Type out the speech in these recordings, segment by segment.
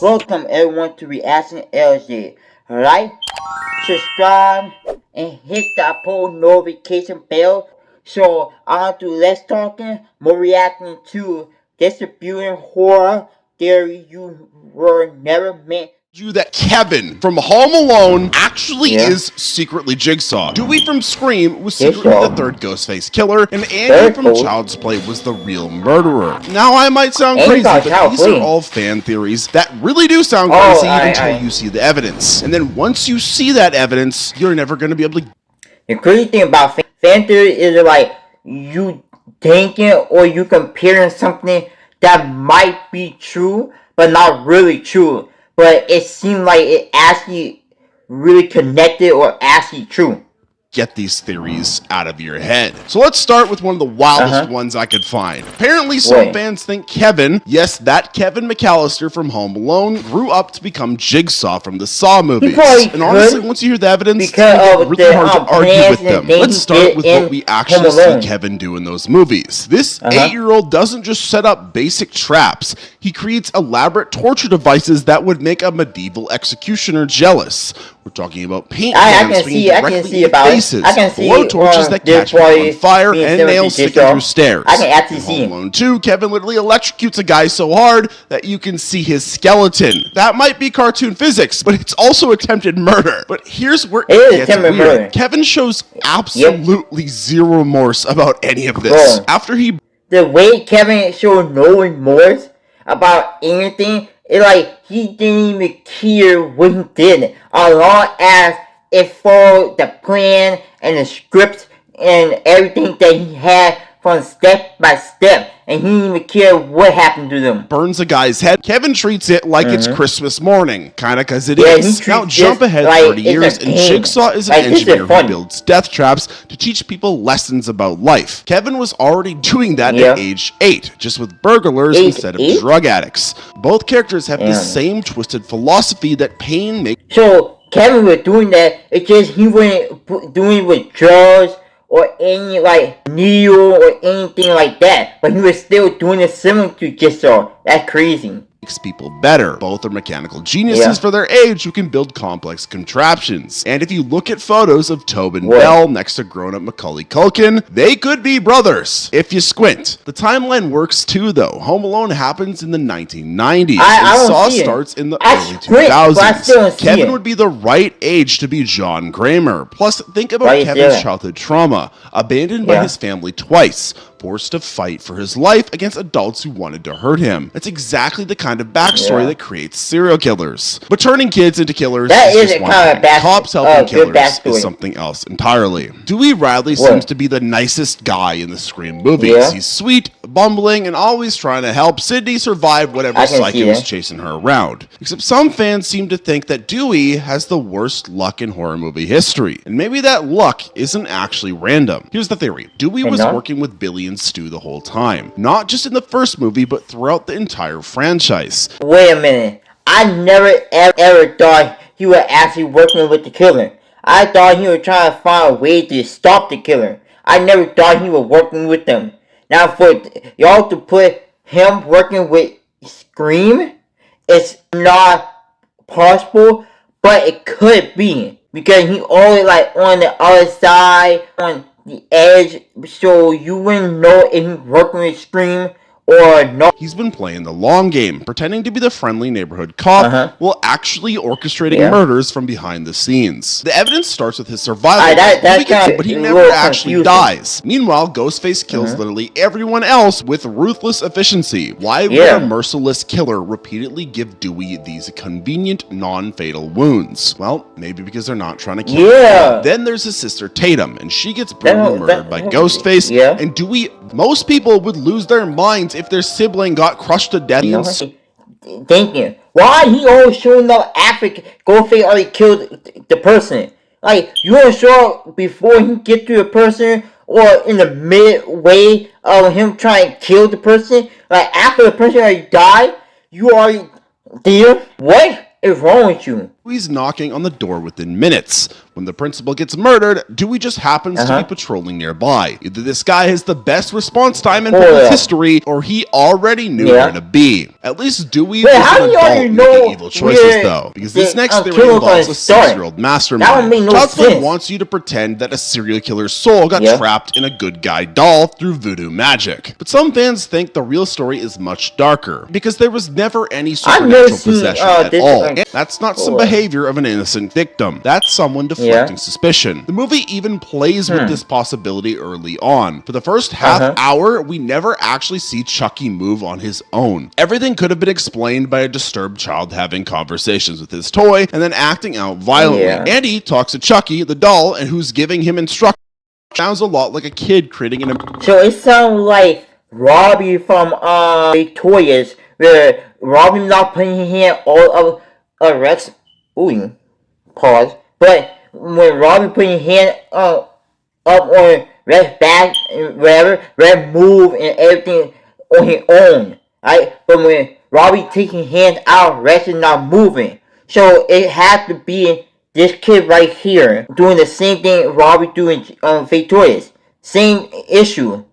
Welcome everyone to Reaction LJ. Like, subscribe, and hit that post notification bell. So on to Let's Talking, more reacting to distributing horror theory you were never meant. You that Kevin from Home Alone actually is secretly Jigsaw. Dewey from Scream was secretly the third Ghostface killer, and Andy from Child's Play was the real murderer. Now I might sound crazy, but these are all fan theories that really do sound crazy until you see the evidence. And then once you see that evidence, you're never going to be able to... The crazy thing about fan theory is like you thinking or you comparing something that might be true, but not really true. But it seemed like it actually really connected or actually true. Get these theories out of your head. So let's start with one of the wildest ones I could find. Apparently some fans think Kevin, yes, that Kevin McAllister from Home Alone, grew up to become Jigsaw from the Saw movies. And honestly, once you hear the evidence, it's really hard to argue with them. Let's start with what we actually see Kevin do in those movies. This 8-year-old doesn't just set up basic traps. He creates elaborate torture devices that would make a medieval executioner jealous. We're talking about paint cans swinging directly in faces, blow torches that catch on fire, and nails sticking through stairs. I can actually see Home Alone 2, Kevin literally electrocutes a guy so hard that you can see his skeleton. That might be cartoon physics, but it's also attempted murder. But here's where it gets weird. Kevin shows absolutely zero remorse about any of this. After the way Kevin showed no remorse about anything, it's like he didn't even care what he did, as long as it followed the plan and the script and everything that he had from step by step, and he didn't even care what happened to them. Burns a guy's head. Kevin treats it like it's Christmas morning, kinda cause it is. Now jump ahead 30 years, and Jigsaw is an engineer who builds death traps to teach people lessons about life. Kevin was already doing that at age 8, just with burglars instead of drug addicts. Both characters have the same twisted philosophy that pain makes. So Kevin was doing that, it's just he wasn't doing it with drugs or any like needle or anything like that, but he was still doing it similar to Jigsaw. That's crazy. Makes people better. Both are mechanical geniuses for their age who can build complex contraptions. And if you look at photos of Tobin Bell next to grown-up Macaulay Culkin, they could be brothers, if you squint. The timeline works too, though. Home Alone happens in the 1990s, and Saw starts in the early 2000s. Kevin would be the right age to be John Kramer. Plus, think about Kevin's childhood trauma. Abandoned by his family twice, forced to fight for his life against adults who wanted to hurt him. That's exactly the kind of backstory that creates serial killers. But turning kids into killers is just one thing. Cops helping killers is something else entirely. Dewey Riley seems to be the nicest guy in the Scream movies. He's sweet, bumbling, and always trying to help Sydney survive whatever psycho is chasing her around. Except some fans seem to think that Dewey has the worst luck in horror movie history. And maybe that luck isn't actually random. Here's the theory. Dewey was working with Billy and Stu the whole time. Not just in the first movie, but throughout the entire franchise. Wait a minute. I never ever thought he was actually working with the killer. I thought he was trying to find a way to stop the killer. I never thought he was working with them. Now for y'all to put him working with Scream, it's not possible, but it could be. Because he always like on the other side, on the edge, so you wouldn't know if he's working with Scream or no. He's been playing the long game, pretending to be the friendly neighborhood cop while actually orchestrating murders from behind the scenes. The evidence starts with his survival, but he never actually dies. Meanwhile, Ghostface kills literally everyone else with ruthless efficiency. Why would a merciless killer repeatedly give Dewey these convenient, non-fatal wounds? Well, maybe because they're not trying to kill him. Then there's his sister Tatum, and she gets brutally murdered by Ghostface, and Dewey, most people would lose their minds if their sibling got crushed to death. Thank you. Why he always showing up after Ghostface already killed the person? Like, you don't show up before he get to the person or in the midway of him trying to kill the person? Like, after the person already died, you already there? What is wrong with you? Dewey's knocking on the door within minutes. When the principal gets murdered, Dewey just happens to be patrolling nearby. Either this guy has the best response time in police history, or he already knew where to be. At least Dewey was an adult making evil choices, though, because this next theory involves a 6-year-old mastermind. Todd Flynn wants you to pretend that a serial killer's soul got trapped in a good guy doll through voodoo magic. But some fans think the real story is much darker, because there was never any supernatural possession at all. And that's not some behavior of an innocent victim. That's someone deflecting suspicion. The movie even plays with this possibility early on. For the first half hour, we never actually see Chucky move on his own. Everything could have been explained by a disturbed child having conversations with his toy and then acting out violently. Andy talks to Chucky, the doll, and who's giving him instructions. Sounds a lot like a kid creating an... So it sounds like Robbie from Victoria's, where Robbie not putting his hand all of Rex... Ooh, pause. But when Robbie putting his hand up on Rex's back and whatever, Rex move and everything on his own. Right? But when Robbie taking hands out, Rex is not moving. So it has to be this kid right here doing the same thing Robbie doing Victoria's. Same issue.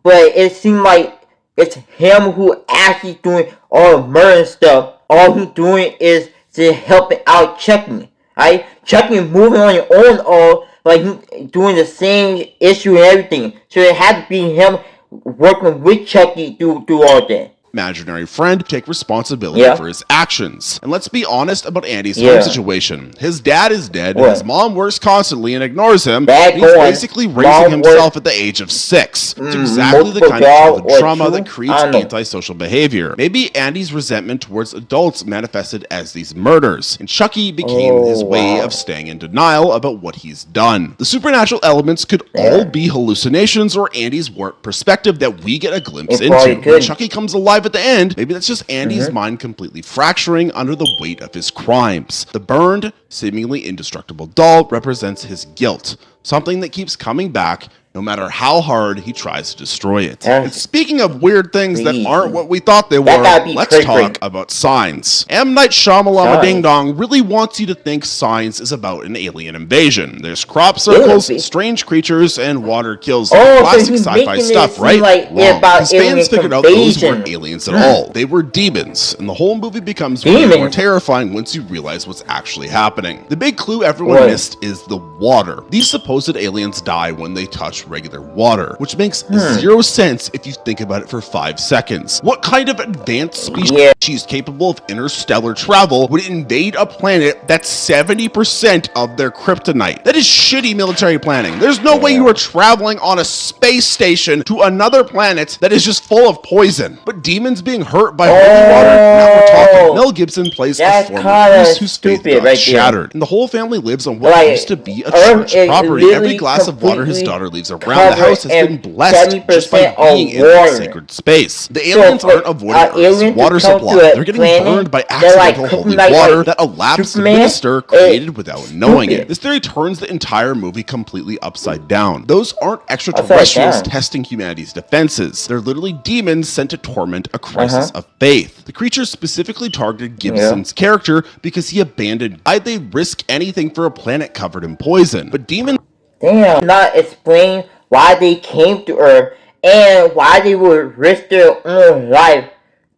But it seems like it's him who actually doing all the murder stuff. All he's doing is just helping out Chucky. Right? Chucky moving on your own, or like he doing the same issue and everything. So it had to be him working with Chucky do all that. Imaginary friend take responsibility for his actions. And let's be honest about Andy's home situation. His dad is dead, and his mom works constantly and ignores him. He's basically raising himself at the age of 6. It's exactly the kind of childhood trauma that creates antisocial behavior. Maybe Andy's resentment towards adults manifested as these murders, and Chucky became his way of staying in denial about what he's done. The supernatural elements could all be hallucinations or Andy's warped perspective that we get a glimpse into. When Chucky comes alive at the end, maybe that's just Andy's mind completely fracturing under the weight of his crimes. The burned, seemingly indestructible doll represents his guilt, something that keeps coming back no matter how hard he tries to destroy it. And speaking of weird things that aren't what we thought they were, let's talk about Signs. M. Night Shyamalan Ding Dong really wants you to think Signs is about an alien invasion. There's crop circles, strange creatures, and water kills. Classic sci-fi stuff, right? Wrong. His fans figured out those weren't aliens at all. They were demons, and the whole movie becomes way more terrifying once you realize what's actually happening. The big clue everyone missed is the water. These supposed aliens die when they touch regular water, which makes zero sense if you think about it for 5 seconds. What kind of advanced species capable of interstellar travel would invade a planet that's 70% of their kryptonite? That is shitty military planning. There's no way you are traveling on a space station to another planet that is just full of poison. But demons being hurt by holy water? Now we're talking. Mel Gibson plays a former priest whose faith got shattered, and the whole family lives on what used to be a church property. Every glass of water his daughter leaves around the house has been blessed just by being in that sacred space. The aliens aren't avoiding Earth's water supply. They're getting burned by accidental holy water that a lapsed minister created without knowing it. This theory turns the entire movie completely upside down. Those aren't extraterrestrials testing humanity's defenses. They're literally demons sent to torment a crisis of faith. The creatures specifically targeted Gibson's character because he abandoned. Why'd they risk anything for a planet covered in poison? But demons not explain why they came to Earth and why they would risk their own life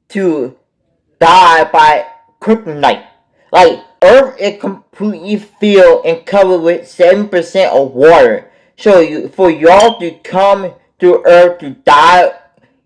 to die by kryptonite. Like, Earth is completely filled and covered with 7% of water. So for y'all to come to Earth to die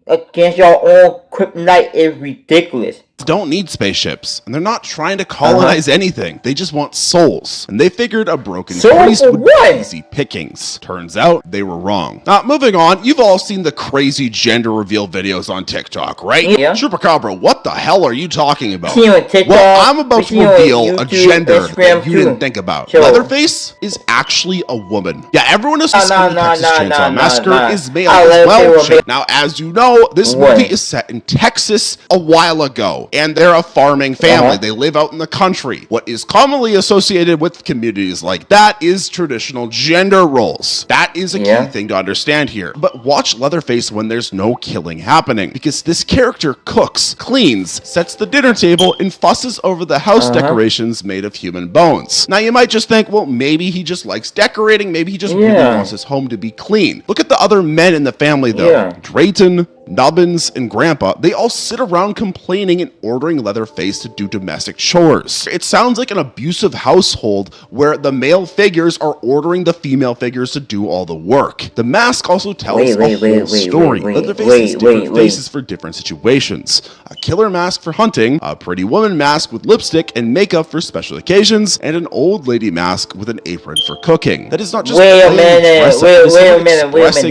against your own kryptonite is ridiculous. Don't need spaceships, and they're not trying to colonize anything. They just want souls, and they figured a broken priest would be easy pickings. Turns out they were wrong. Now, moving on, you've all seen the crazy gender reveal videos on TikTok, right? Chupacabro, what the hell are you talking about? Well, I'm about to reveal a gender that you didn't think about. Leatherface is actually a woman. Yeah, everyone assumes the Texas Chainsaw Massacre is male as well. Now, as you know, this movie is set in Texas a while ago. Mexico, and they're a farming family. They live out in the country. What is commonly associated with communities like that is traditional gender roles. That is a key thing to understand here. But watch Leatherface when there's no killing happening, because this character cooks, cleans, sets the dinner table, and fusses over the house decorations made of human bones. Now you might just think, well, maybe he just likes decorating, maybe he just really wants his home to be clean. Look at the other men in the family though. Drayton, Nubbins, and Grandpa, they all sit around complaining and ordering Leatherface to do domestic chores. It sounds like an abusive household where the male figures are ordering the female figures to do all the work. The mask also tells a whole story. Leatherface has different faces for different situations. A killer mask for hunting, a pretty woman mask with lipstick and makeup for special occasions, and an old lady mask with an apron for cooking. That is not just expressing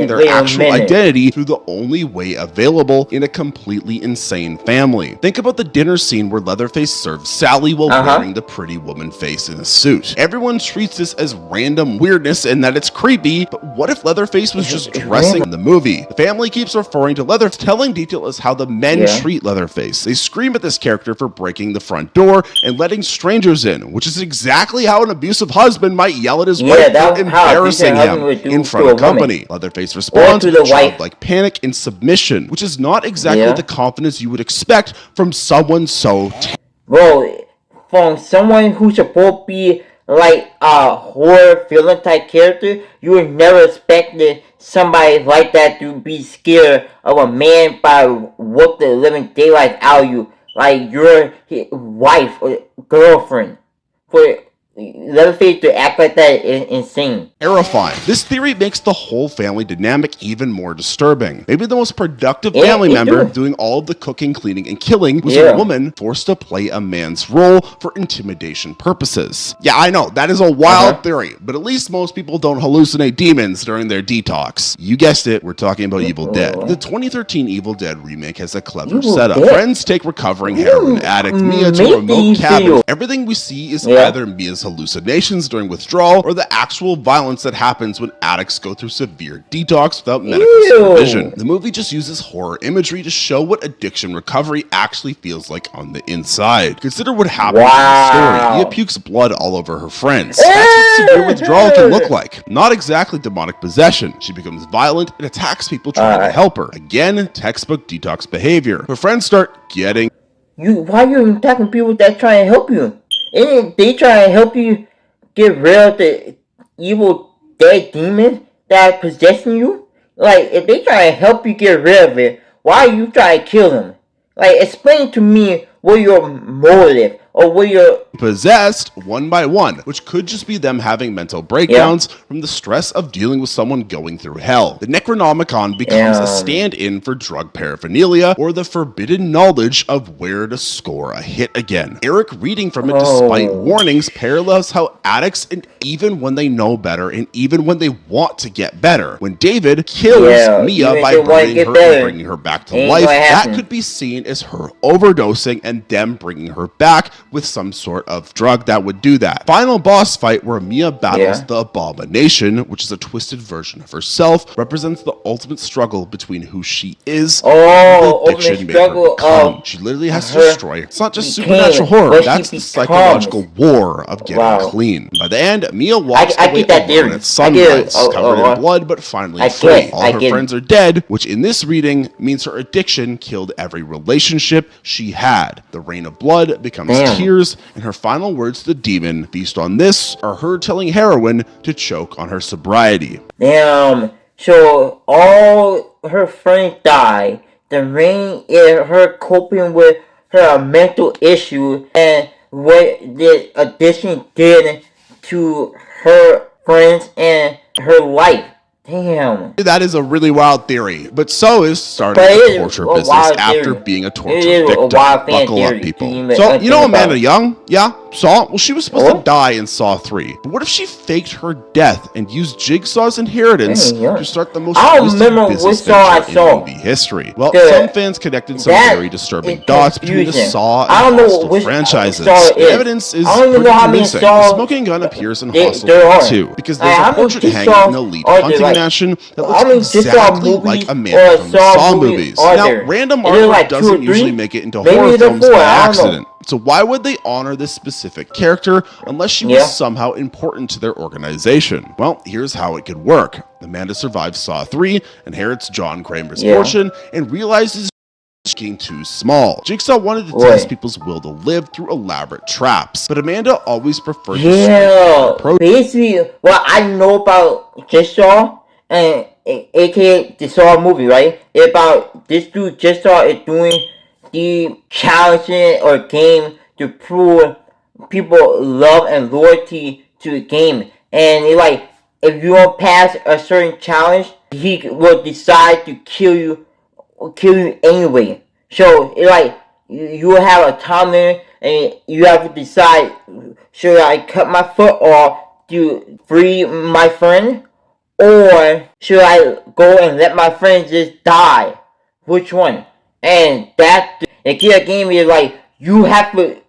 their actual identity through the only way available in a completely insane family. Think about the dinner scene where Leatherface serves Sally while wearing the pretty woman face in a suit. Everyone treats this as random weirdness and that it's creepy, but what if Leatherface was just dressing in the movie? The family keeps referring to Leatherface. Telling detail is how the men treat Leatherface. They scream at this character for breaking the front door and letting strangers in, which is exactly how an abusive husband might yell at his wife for embarrassing him in front of company. Leatherface responds with childlike panic and submission, which is not exactly the confidence you would expect from someone so bro, from someone who's supposed to be like a horror villain type character, you would never expect somebody like that to be scared of a man by what the living daylights out of you, like your wife or girlfriend. For Leatherface to act like that is insane. Terrifying. This theory makes the whole family dynamic even more disturbing. Maybe the most productive family member doing all of the cooking, cleaning, and killing was a woman forced to play a man's role for intimidation purposes. Yeah, I know, that is a wild theory, but at least most people don't hallucinate demons during their detox. You guessed it, we're talking about Evil Dead. The 2013 Evil Dead remake has a clever setup. Friends take recovering heroin addict Mia to a remote cabin. Everything we see is either Mia's hallucinations during withdrawal or the actual violence that happens when addicts go through severe detox without medical supervision. The movie just uses horror imagery to show what addiction recovery actually feels like on the inside. Consider what happens in the story. Mia pukes blood all over her friends. That's what severe withdrawal can look like. Not exactly demonic possession. She becomes violent and attacks people trying to help her. Again, textbook detox behavior. Her friends start getting why are you attacking people that try and help you? And they try to help you get rid of the evil dead demon that possessing you. Like, if they try to help you get rid of it, why are you trying to kill them? Like, explain to me what your motive or what your possessed one by one, which could just be them having mental breakdowns from the stress of dealing with someone going through hell. The Necronomicon becomes a stand-in for drug paraphernalia or the forbidden knowledge of where to score a hit again. Eric reading from it despite warnings parallels how addicts, and even when they know better and even when they want to get better, when David kills Mia by burning her and bringing her back to life, that could be seen as her overdosing and them bringing her back with some sort of drug that would do that. Final boss fight where Mia battles the Abomination, which is a twisted version of herself, represents the ultimate struggle between who she is and the addiction made her become. She literally has to destroy it. It's not just supernatural horror, that's the psychological war of getting clean. By the end, Mia walks away alone at sunrise, covered in blood but finally free. All her friends are dead, which in this reading means her addiction killed every relationship she had. The rain of blood becomes tears, and her final words to the demon, feast on this, are her telling heroin to choke on her sobriety. Damn, so all her friends die. The rain is her coping with her mental issue and what the addiction did to her friends and her life. Damn. That is a really wild theory, but so is starting the torture business after being a torture victim. Buckle up, people. So, you know Amanda Young? Yeah? Saw? Well, she was supposed to die in Saw 3. But what if she faked her death and used Jigsaw's inheritance to start the most twisted business venture in movie history? Well, some fans connected some very disturbing dots between the Saw and Hostel franchises. The evidence is pretty convincing. The smoking gun appears in Hostel 2 because there's a portrait hanging in the elite hunting mansion that looks exactly like Amanda from the Saw movies. Now, random artwork doesn't usually make it into horror films by accident. So why would they honor this specific character unless she was somehow important to their organization? Well, here's how it could work. Amanda survives Saw 3, inherits John Kramer's fortune, and realizes she's getting too small. Jigsaw wanted to test people's will to live through elaborate traps, but Amanda always preferred the approach. Basically, what I know about Jigsaw, and aka the Saw movie, right? It's about this dude Jigsaw is doing the challenging or game to prove people love and loyalty to the game, and it, like, if you don't pass a certain challenge, he will decide to kill you anyway. So it, like, you have a time limit and you have to decide, should I cut my foot off to free my friend, or should I go and let my friend just die? Which one? And that the game is like, you have to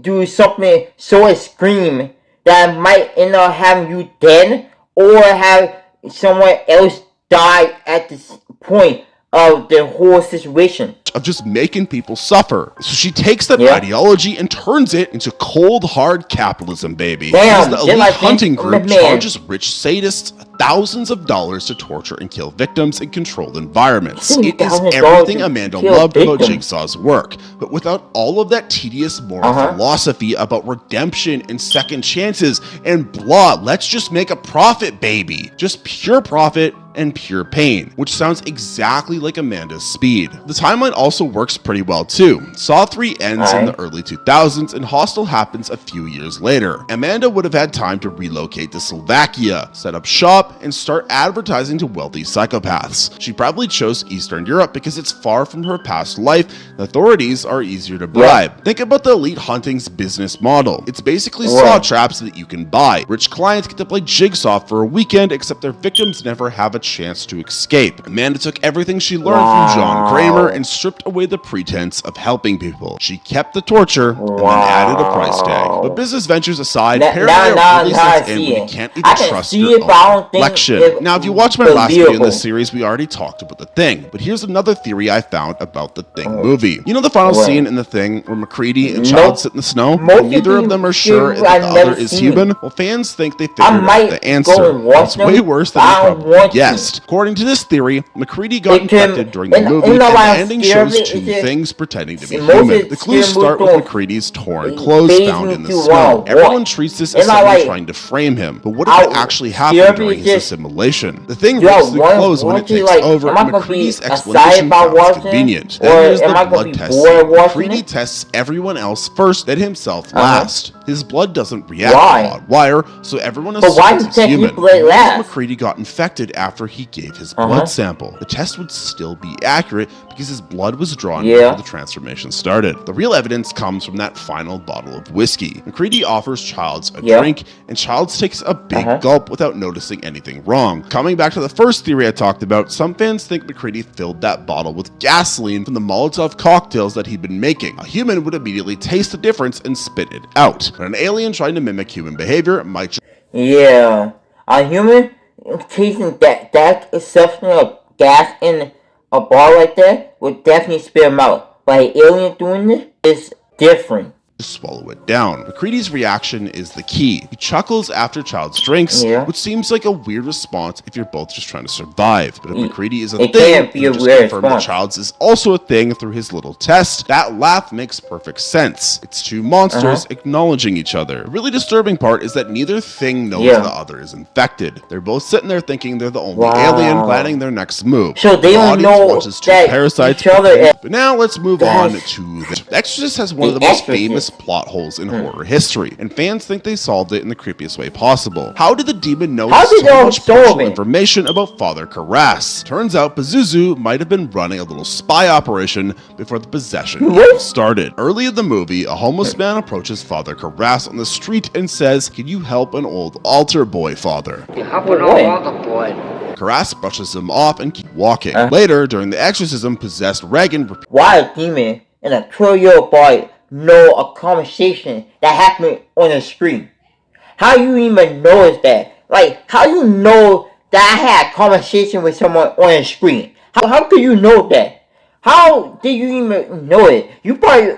do something so extreme that might end up having you dead, or have someone else die at this point of the whole situation. Of just making people suffer. So she takes that ideology and turns it into cold, hard capitalism, baby. Damn, the elite hunting group charges rich sadists thousands of dollars to torture and kill victims in controlled environments. It is everything Amanda loved about Jigsaw's work, but without all of that tedious moral philosophy about redemption and second chances and blah. Let's just make a profit, baby. Just pure profit and pure pain, which sounds exactly like Amanda's speed. The timeline also works pretty well too. Saw 3 ends in the early 2000s and Hostel happens a few years later. Amanda would have had time to relocate to Slovakia, set up shop, and start advertising to wealthy psychopaths. She probably chose Eastern Europe because it's far from her past life. The authorities are easier to bribe. Think about the elite hunting's business model. It's basically saw traps that you can buy. Rich clients get to play Jigsaw for a weekend, except their victims never have a chance to escape. Amanda took everything she learned from John Kramer and stripped away the pretense of helping people. She kept the torture and then added a price tag. But business ventures aside, paranoia really sets in when you can't even trust your own reflection. Now, if you watch my last video in this series, we already talked about The Thing, but here's another theory I found about The Thing movie. You know the final scene in The Thing where MacReady and Child sit in the snow, and neither of them are sure if the other is human? Well, fans think they figured out the answer. It's way worse than they probably guessed. According to this theory, MacReady got infected during the movie, and the ending shows two things pretending to be human. The clues start with MacReady's torn clothes found in the snow. Everyone treats this as someone trying to frame him, but what if it actually happened during his assimilation? The Thing rips the clothes when it takes over, and MacReady's explanation sounds convenient. Then there's the blood test. MacReady tests everyone else first, then himself last. His blood doesn't react to hot wire, so everyone assumes he's human. MacReady got infected after he gave his blood sample. The test would still be accurate because his blood was drawn before the transformation started. The real evidence comes from that final bottle of whiskey. MacReady offers Childs a drink, and Childs takes a big gulp without noticing anything wrong. Coming back to the first theory I talked about, some fans think MacReady filled that bottle with gasoline from the Molotov cocktails that he'd been making. A human would immediately taste the difference and spit it out. But an alien trying to mimic human behavior might just... a human tasting that exceptional gas in a bar like that would definitely spit him out. But an alien doing it is different. Swallow it down. MacReady's reaction is the key. He chuckles after Childs drinks, which seems like a weird response if you're both just trying to survive. But if MacReady is a thing, then you just confirm that Childs is also a thing through his little test. That laugh makes perfect sense. It's two monsters acknowledging each other. The really disturbing part is that neither thing knows the other is infected. They're both sitting there thinking they're the only alien planning their next move. So they don't know that parasites. But now let's move on to The Exorcist. Has one of the most famous biggest plot holes in horror history, and fans think they solved it in the creepiest way possible. How did the demon know so much personal information about Father Karras? Turns out Pazuzu might have been running a little spy operation before the possession started. Early in the movie, a homeless man approaches Father Karras on the street and says, "Can you help an old altar boy, Father?" Help an old altar boy. Karras brushes him off and keeps walking. Later, during the exorcism, possessed Reagan repeats, "Why a demon and a 12-year-old boy know a conversation that happened on the street? How you even notice that? Like, how you know that I had a conversation with someone on the street? How could you know that? How did you even know it? You probably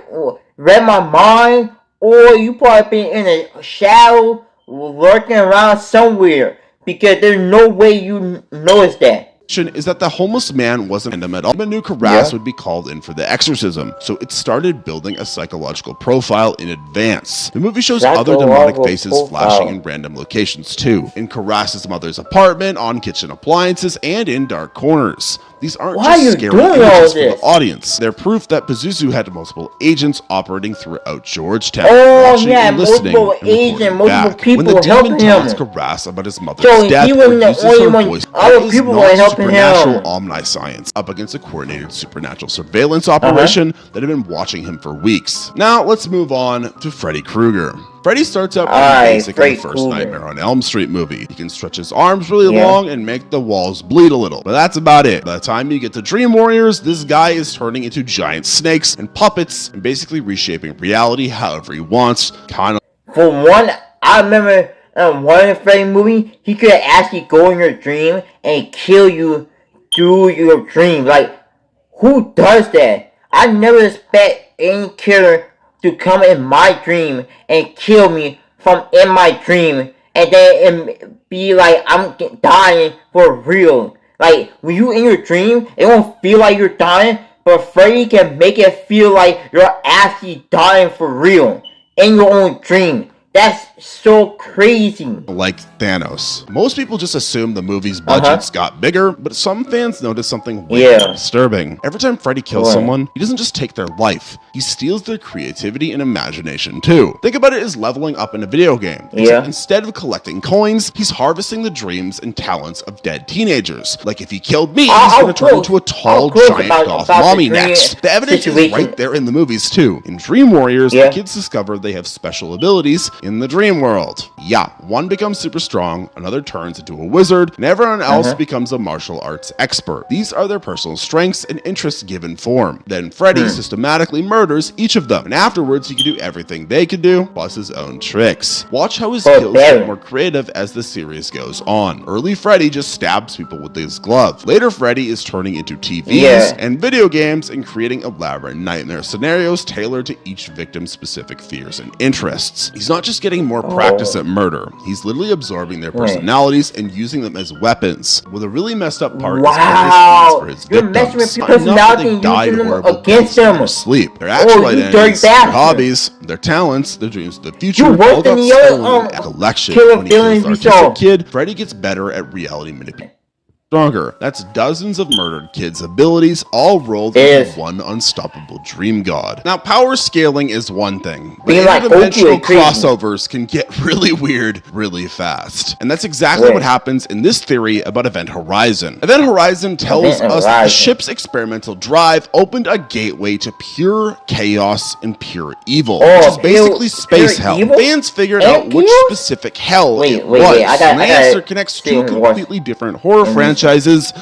read my mind, or you probably been in a shadow lurking around somewhere, because there's no way you notice that." is that the homeless man wasn't random at all. But knew Karras would be called in for the exorcism, so it started building a psychological profile in advance. The movie shows other demonic faces flashing in random locations too, in Karras' mother's apartment, on kitchen appliances, and in dark corners. These aren't just scary images for the audience. They're proof that Pazuzu had multiple agents operating throughout Georgetown, watching and listening and multiple people when the demon tells Karras about his mother's death, he uses her voice. Other people were helping him. Omniscience up against a coordinated supernatural surveillance operation that had been watching him for weeks. Now let's move on to Freddy Krueger. Freddy starts out pretty basic in the first Nightmare on Elm Street movie. He can stretch his arms really long and make the walls bleed a little, but that's about it. By the time you get to Dream Warriors, this guy is turning into giant snakes and puppets and basically reshaping reality however he wants. For one, I remember one of the Freddy movie, he could actually go in your dream and kill you through your dream. Like, who does that? I never expect any killer to come in my dream and kill me from in my dream, and then it be like I'm dying for real. Like, when you in your dream, it won't feel like you're dying, but Freddy can make it feel like you're actually dying for real in your own dream. That's so crazy. Like Thanos. Most people just assume the movie's budgets got bigger, but some fans notice something weird and disturbing. Every time Freddy kills someone, he doesn't just take their life. He steals their creativity and imagination too. Think about it as leveling up in a video game. Except instead of collecting coins, he's harvesting the dreams and talents of dead teenagers. Like, if he killed me, he's gonna turn into a tall, giant goth mommy next. The evidence is right there in the movies too. In Dream Warriors, the kids discover they have special abilities in the dream world. Yeah, one becomes super strong, another turns into a wizard, and everyone else becomes a martial arts expert. These are their personal strengths and interests given form. Then Freddy systematically murders each of them, and afterwards he can do everything they could do, plus his own tricks. Watch how his skills get more creative as the series goes on. Early Freddy just stabs people with his glove. Later Freddy is turning into TVs and video games and creating elaborate nightmare scenarios tailored to each victim's specific fears and interests. He's not just getting more practice at murder, he's literally absorbing their personalities and using them as weapons. With a really messed up part is for his victims. Enough that they died horrible against them. Sleep. Their actual identities, their hobbies, their talents, their dreams of the future, all got stolen in a collection. When he kills the artistic kid, Freddy gets better at reality manipulation. Stronger. That's dozens of murdered kids' abilities all rolled into one unstoppable dream god. Now, power scaling is one thing, but interdimensional crossovers can get really weird really fast. And that's exactly what happens in this theory about Event Horizon. Event Horizon tells us the ship's experimental drive opened a gateway to pure chaos and pure evil, which is basically space hell. Fans figured out which specific hell it was, and the answer connects two completely different horror franchises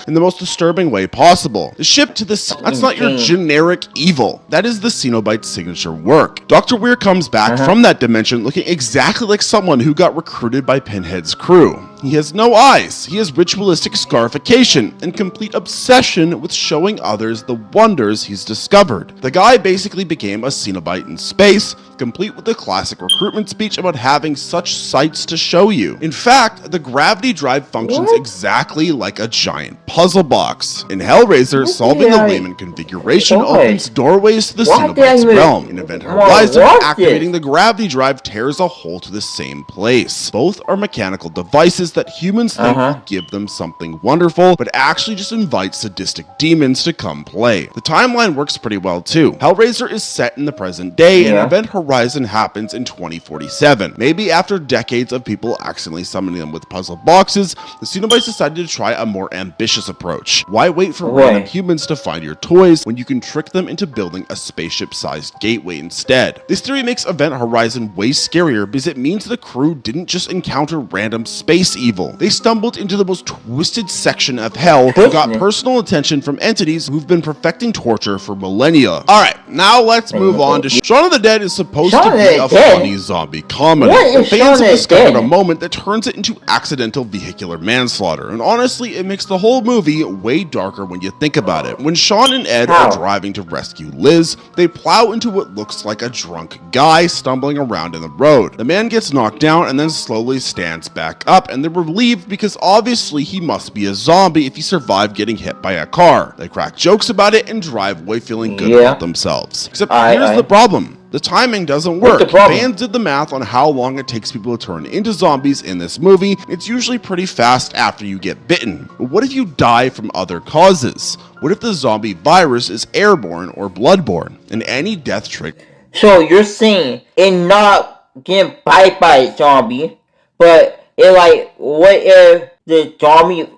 in the most disturbing way possible. The ship to this, that's not your generic evil. That is the Cenobite's signature work. Dr. Weir comes back from that dimension looking exactly like someone who got recruited by Pinhead's crew. He has no eyes, he has ritualistic scarification, and complete obsession with showing others the wonders he's discovered. The guy basically became a Cenobite in space, complete with the classic recruitment speech about having such sights to show you. In fact, the gravity drive functions exactly like a giant puzzle box. In Hellraiser, solving the Wayman configuration opens doorways to the Cenobite's realm. In Event Horizon, activating the gravity drive tears a hole to the same place. Both are mechanical devices realizes that humans think will give them something wonderful, but actually just invites sadistic demons to come play. The timeline works pretty well too. Hellraiser is set in the present day, and Event Horizon happens in 2047. Maybe after decades of people accidentally summoning them with puzzle boxes, the Cenobites decided to try a more ambitious approach. Why wait for random humans to find your toys when you can trick them into building a spaceship-sized gateway instead? This theory makes Event Horizon way scarier because it means the crew didn't just encounter random space evil. They stumbled into the most twisted section of hell and got personal attention from entities who've been perfecting torture for millennia. Alright, now let's move on to Shaun of the Dead is supposed to be a funny zombie comedy. The fans have discovered a moment that turns it into accidental vehicular manslaughter, and honestly, it makes the whole movie way darker when you think about it. When Shaun and Ed are driving to rescue Liz, they plow into what looks like a drunk guy stumbling around in the road. The man gets knocked down and then slowly stands back up, and they're relieved because obviously he must be a zombie if he survived getting hit by a car. They crack jokes about it and drive away feeling good about themselves. Except here's the problem. The timing doesn't work. Fans did the math on how long it takes people to turn into zombies in this movie. It's usually pretty fast after you get bitten. But what if you die from other causes? What if the zombie virus is airborne or bloodborne? And any death trick. So you're saying it not getting bite by a zombie, but it like, what if the zombie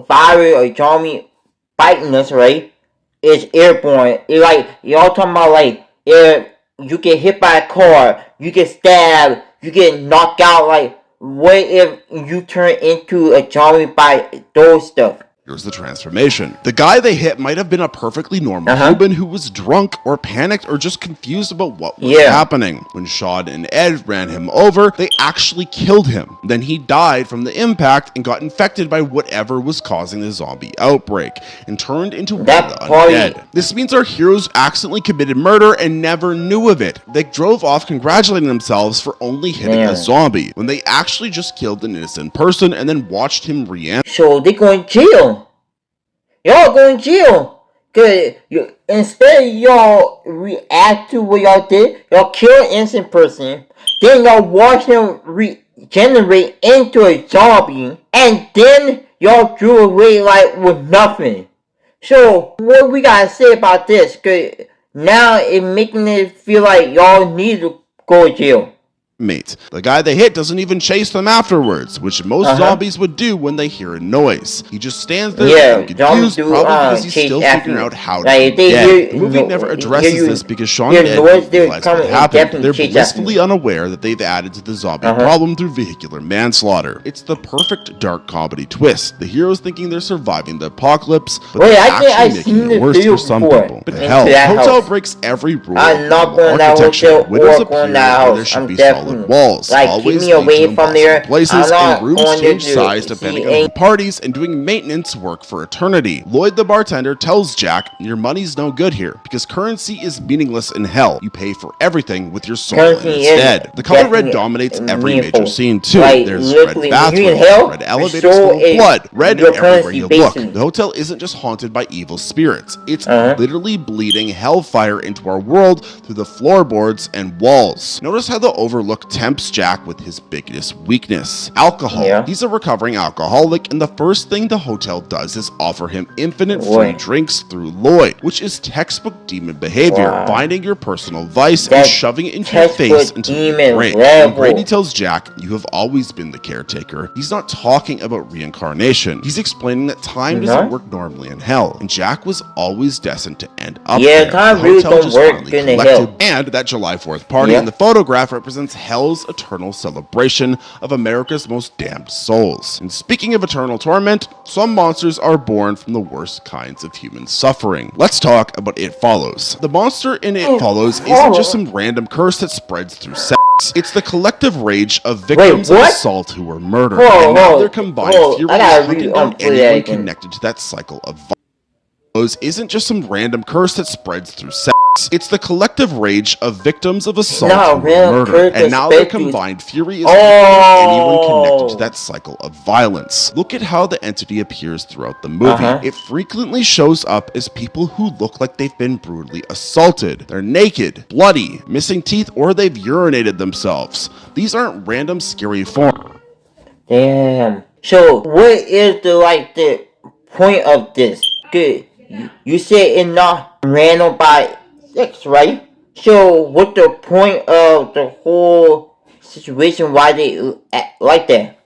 virus or zombie biting us, right, is airborne? It like, y'all talking about like, if you get hit by a car, you get stabbed, you get knocked out, like, what if you turn into a zombie by those stuff? Here's the transformation. The guy they hit might have been a perfectly normal human who was drunk or panicked or just confused about what was happening. When Shaun and Ed ran him over, they actually killed him. Then he died from the impact and got infected by whatever was causing the zombie outbreak and turned into one of the undead. This means our heroes accidentally committed murder and never knew of it. They drove off congratulating themselves for only hitting a zombie, when they actually just killed an innocent person and then watched him reanimate. So they going to jail. Y'all going to jail. Cause instead y'all react to what y'all did, y'all kill an innocent person, then y'all watch him regenerate into a zombie, and then y'all drew away like with nothing. So what we gotta say about this? Cause now it making it feel like y'all need to go to jail. The guy they hit doesn't even chase them afterwards, which most zombies would do when they hear a noise. He just stands there confused, probably because he's still figuring out how to get dead. The movie never addresses this because Shaun and Ed realize what happened. They're blissfully unaware that they've added to the zombie problem through vehicular manslaughter. It's the perfect dark comedy twist. The heroes thinking they're surviving the apocalypse, but they're actually making it worse for some people. But hell, the hotel breaks every rule of architecture. Windows appear where there should be solid walls, like, always keep me away from there. Places and rooms change size depending on parties, and doing maintenance work for eternity. Lloyd the bartender tells Jack, your money's no good here because currency is meaningless in hell. You pay for everything with your soul instead. The color red dominates every major scene too. Like, there's red bathrooms, red elevators full of blood, red everywhere you look. The hotel isn't just haunted by evil spirits. It's literally bleeding hellfire into our world through the floorboards and walls. Notice how the overlook tempts Jack with his biggest weakness, alcohol. He's a recovering alcoholic, and the first thing the hotel does is offer him infinite free drinks through Lloyd, which is textbook demon behavior, finding your personal vice and shoving it into your face until you break. When Brady tells Jack, you have always been the caretaker, he's not talking about reincarnation. He's explaining that time doesn't work normally in hell, and Jack was always destined to end up there. Time really don't work in hell. And that July 4th party in the photograph represents hell's eternal celebration of America's most damned souls. And speaking of eternal torment, some monsters are born from the worst kinds of human suffering. Let's talk about It Follows. The monster in It Follows isn't just some random curse that spreads through sex. It's the collective rage of victims of assault who were murdered. And now their combined fury is hunting down anyone connected to that cycle of violence. Isn't just some random curse that spreads through sex. It's the collective rage of victims of assault and murder, and now their combined fury is anyone connected to that cycle of violence. Look at how the entity appears throughout the movie. It frequently shows up as people who look like they've been brutally assaulted. They're naked, bloody, missing teeth, or they've urinated themselves. These aren't random scary forms. Damn. So what is the point of this? Good. You say it's not random by sex, right? So what's the point of the whole situation? Why they act like that?